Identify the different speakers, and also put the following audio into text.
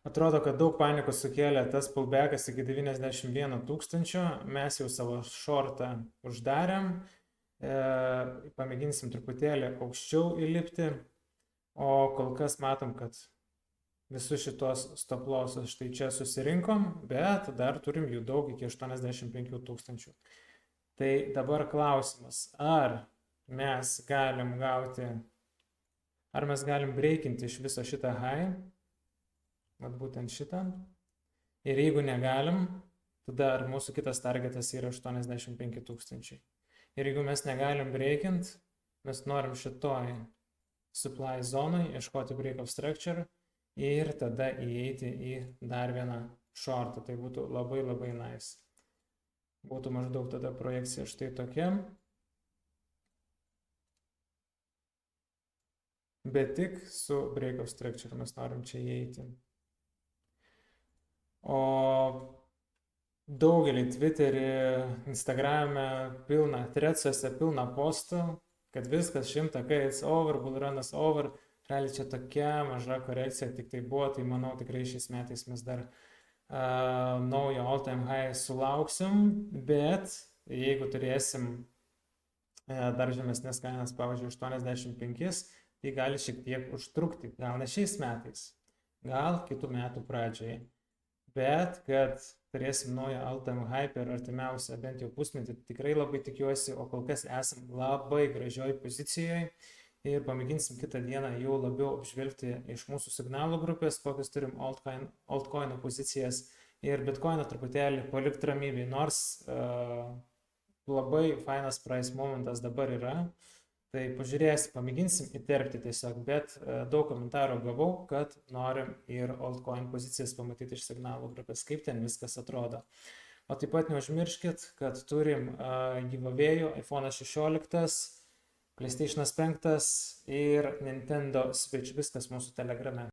Speaker 1: Atrodo, kad daug panikos sukėlė tas pullbackas iki 91 tūkstančio, mes jau savo shortą uždarėm, pamėginsim truputėlį aukščiau įlipti, o kol kas matom, kad visus šitos stop lossus štai čia susirinkom, bet dar turim jų daug iki 85 tūkstančių. Tai dabar klausimas, ar mes galim gauti, ar mes galim breikinti iš viso šitą high, vat būtent šitą. Ir jeigu negalim, tada ar mūsų kitas targetas yra 85 tūkstančiai. Ir jeigu mes negalim breikint, mes norim šitoj supply zonai ieškoti break of structure ir tada įeiti į dar vieną shortą. Tai būtų labai labai nice. Būtų maždaug tada projekcija štai tokia. Bet tik su break of structure mes norim čia įeiti. O daugelį Twitter'į, Instagram'e, pilna threads'uose, pilna postų, kad viskas 100k, it's over, bull runas over. Realiai čia tokia maža korekcija tik tai buvo, tai manau tikrai šiais metais mes dar naujo all-time high sulauksim, bet jeigu turėsim dar žemesnės kainas, pavyzdžiui, 85, tai gali šiek tiek užtrukti, gal ne šiais metais, gal kitų metų pradžioje. Bet kad turėsim naują all-time high per artimiausią bent jau pusmetį, tikrai labai tikiuosi, o kol kas esam labai gražioj pozicijoje ir pamėginsim kitą dieną jau labiau apžvelgti iš mūsų signalų grupės, kokias turim altcoin'o pozicijas ir bitcoin'o truputėlį palikti ramybėj, nors labai fainas price momentas dabar yra. Tai pažiūrėsim, pamėginsim įterpti tiesiog, bet daug komentarų gavau, kad norim ir altcoin pozicijas pamatyti iš signalų grupės, kaip ten viskas atrodo. O taip pat neužmirškit, kad turim giveaway'ų iPhone 16, PlayStation 5 ir Nintendo Switch, viskas mūsų Telegrame.